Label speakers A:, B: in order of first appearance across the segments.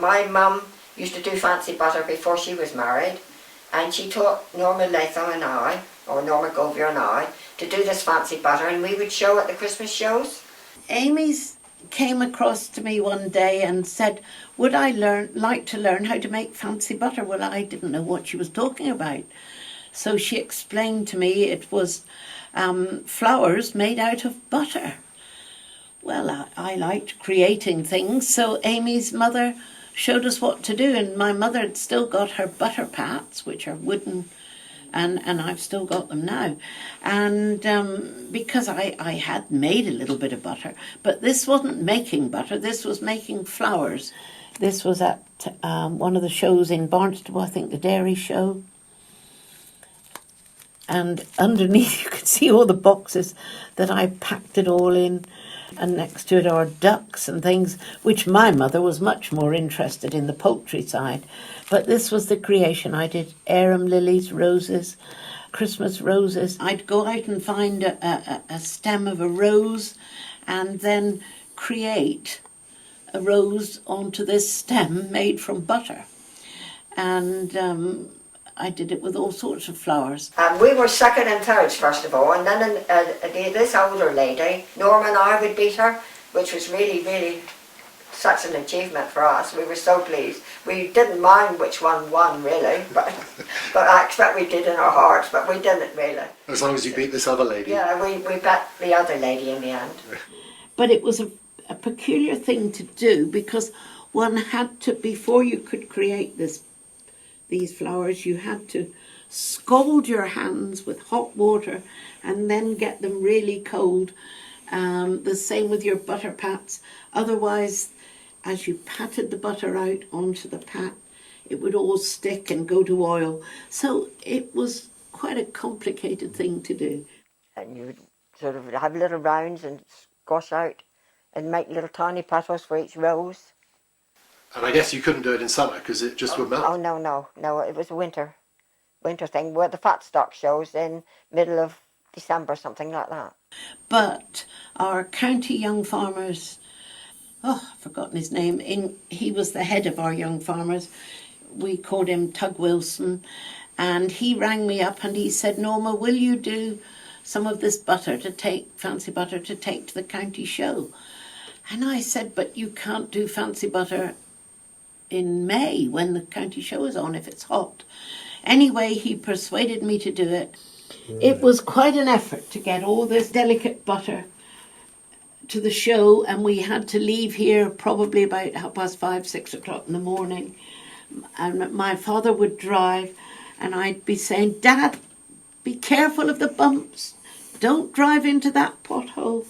A: My mum used to do fancy butter before she was married, and she taught Norma Latham and I, or Norma Govier and I, to do this fancy butter, and we would show at the Christmas shows.
B: Amy's came across to me one day and said, would I like to learn how to make fancy butter? Well, I didn't know what she was talking about. So she explained to me it was flours made out of butter. Well, I liked creating things, so Amy's mother showed us what to do, and my mother had still got her butter pats, which are wooden, and I've still got them now. And because I had made a little bit of butter, but this wasn't making butter, this was making flours. This was at one of the shows in Barnstable, I think the dairy show. And underneath you could see all the boxes that I packed it all in, and next to it are ducks and things, which my mother was much more interested in the poultry side. But this was the creation. I did arum lilies, roses, Christmas roses. I'd go out and find a stem of a rose and then create a rose onto this stem made from butter. And I did it with all sorts of flowers.
A: We were second and thirds first of all, and then this older lady, Norma and I would beat her, which was really, really such an achievement for us. We were so pleased. We didn't mind which one won really, but I expect we did in our hearts, but we didn't really.
C: As long as you beat this other lady.
A: Yeah, we beat the other lady in the end.
B: But it was a peculiar thing to do, because one had to, before you could create these flowers, you had to scald your hands with hot water and then get them really cold. The same with your butter pats. Otherwise, as you patted the butter out onto the pat, it would all stick and go to oil. So it was quite a complicated thing to do.
A: And you would sort of have little rounds and squash out and make little tiny petals for each rose.
C: And I guess you couldn't do it in summer because it just would melt.
A: Oh, no, it was a winter thing, where the fat stock shows in middle of December, something like that.
B: But our county young farmers, I've forgotten his name, he was the head of our young farmers. We called him Tug Wilson, and he rang me up and he said, Norma, will you do some of this butter fancy butter to take to the county show? And I said, but you can't do fancy butter in May when the county show is on if it's hot. Anyway, he persuaded me to do it. It was quite an effort to get all this delicate butter to the show, and we had to leave here probably about 5:30, 6 o'clock in the morning. And my father would drive, and I'd be saying, Dad, be careful of the bumps. Don't drive into that pothole.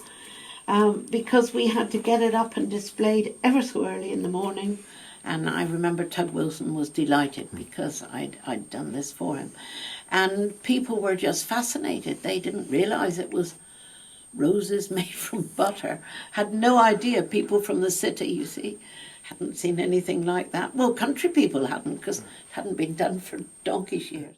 B: Because we had to get it up and displayed ever so early in the morning. And I remember Tug Wilson was delighted because I'd done this for him. And people were just fascinated. They didn't realise it was roses made from butter. Had no idea. People from the city, you see, hadn't seen anything like that. Well, country people hadn't, because it hadn't been done for donkey's years.